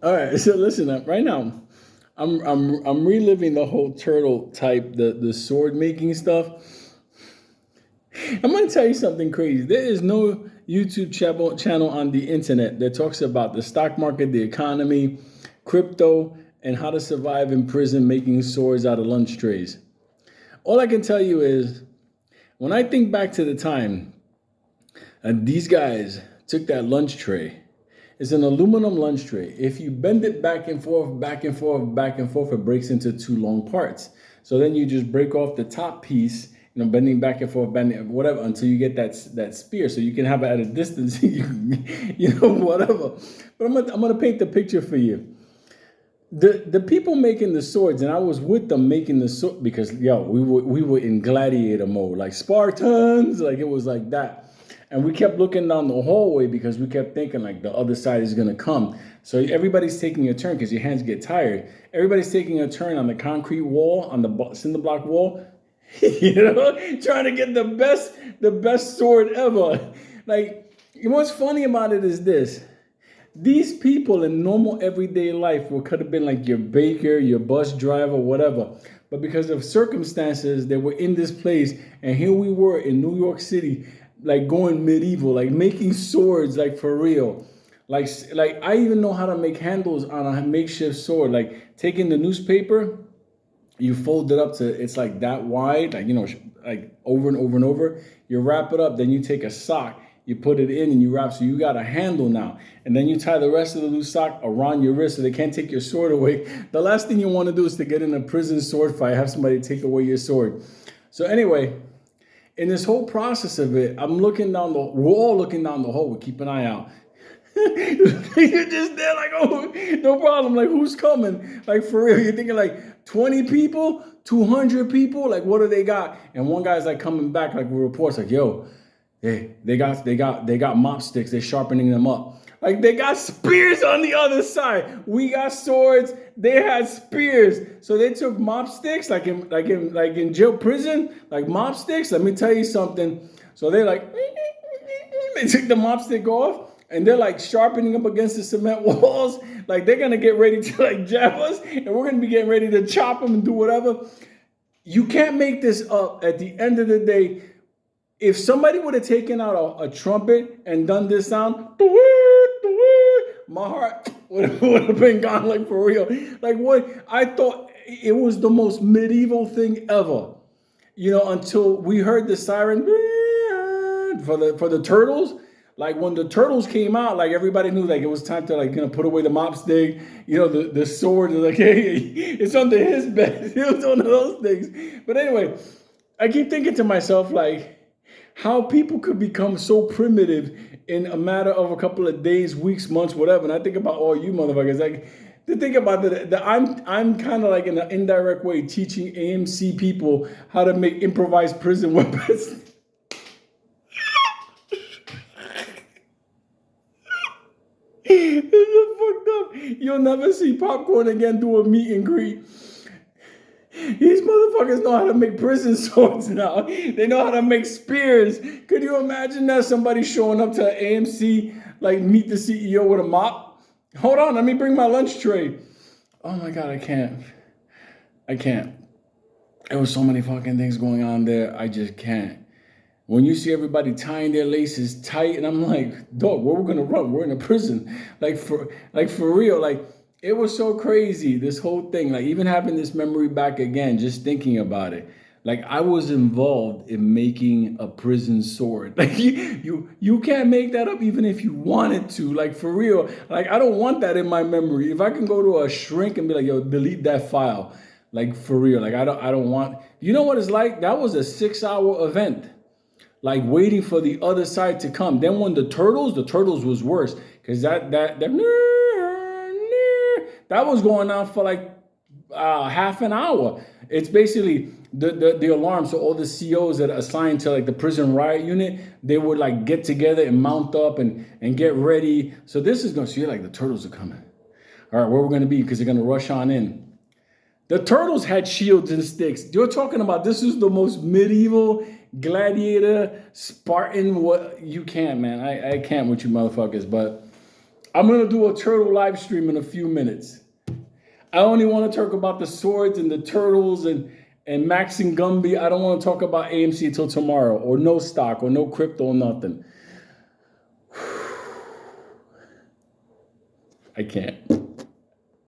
All right, so listen up. Right now, I'm reliving the whole turtle type, the sword making stuff. I'm gonna tell you something crazy. There is no YouTube channel on the internet that talks about the stock market, the economy, crypto, and how to survive in prison making swords out of lunch trays. All I can tell you is when I think back to the time these guys took that lunch tray. It's an aluminum lunch tray. If you bend it back and forth, back and forth, back and forth, it breaks into two long parts. So then you just break off the top piece, bending back and forth, bending whatever until you get that spear. So you can have it at a distance, whatever. But I'm gonna paint the picture for you. The people making the swords, and I was with them making the sword because we were in gladiator mode, like Spartans, like it was like that. And we kept looking down the hallway because we kept thinking like the other side is gonna come. So everybody's taking a turn because your hands get tired. Everybody's taking a turn on the concrete wall, on the cinder block wall, trying to get the best sword ever. Like, what's funny about it is this. These people in normal everyday life could have been like your baker, your bus driver, whatever. But because of circumstances, they were in this place, and here we were in New York City, like going medieval, like making swords, like for real. Like I even know how to make handles on a makeshift sword. Like taking the newspaper, you fold it up to it's like that wide, like over and over and over. You wrap it up, then you take a sock, you put it in and you wrap, so you got a handle now. And then you tie the rest of the loose sock around your wrist so they can't take your sword away. The last thing you want to do is to get in a prison sword fight, have somebody take away your sword. So anyway, in this whole process of it, we're all looking down the hall, we keep an eye out. You're just there like, oh, no problem. Like, who's coming? Like, for real, you're thinking like 20 people, 200 people, like, what do they got? And one guy's like coming back like with reports like, yo, they got mop sticks. They're sharpening them up. Like they got spears on the other side. We got swords. They had spears. So they took mop sticks, like in jail prison, like mop sticks. Let me tell you something. So they they took the mop stick off and they're like sharpening up against the cement walls. Like they're gonna get ready to like jab us, and we're gonna be getting ready to chop them and do whatever. You can't make this up. At the end of the day, if somebody would have taken out a trumpet and done this sound, my heart would have been gone, like for real. Like what I thought, it was the most medieval thing ever. Until we heard the siren for the turtles. Like when the turtles came out, like everybody knew like it was time to put away the mop stick, the sword. Like, hey, it's under his bed. It was one of those things. But anyway, I keep thinking to myself like, how people could become so primitive in a matter of a couple of days, weeks, months, whatever. And I think about all you motherfuckers. Like, to think about that, I'm kind of like in an indirect way teaching AMC people how to make improvised prison weapons. This is fucked up. You'll never see Popcorn again do a meet and greet. These motherfuckers know how to make prison swords now. They know how to make spears. Could you imagine that somebody showing up to AMC, like meet the CEO with a mop? Hold on, let me bring my lunch tray. Oh my God, I can't. There was so many fucking things going on there. I just can't. When you see everybody tying their laces tight, and I'm like, dog, where we're gonna run? We're in a prison. Like for real. Like, it was so crazy, this whole thing. Like, even having this memory back again, just thinking about it. Like, I was involved in making a prison sword. Like, you can't make that up even if you wanted to. Like, for real. Like, I don't want that in my memory. If I can go to a shrink and be like, yo, delete that file. Like, for real. Like, I don't want. You know what it's like? That was a 6-hour event. Like waiting for the other side to come. Then when the turtles was worse because that was going on for like half an hour. It's basically the alarm. So all the COs that are assigned to like the prison riot unit, they would like get together and mount up and get ready. So this is going to see like the turtles are coming. All right, where we're going to be because they're going to rush on in. The turtles had shields and sticks. You're talking about this is the most medieval gladiator Spartan. What you can't, man. I can't with you motherfuckers. But I'm gonna do a turtle live stream in a few minutes. I only want to talk about the swords and the turtles and Max and Gumby. I don't want to talk about AMC until tomorrow, or no stock, or no crypto, or nothing. I can't.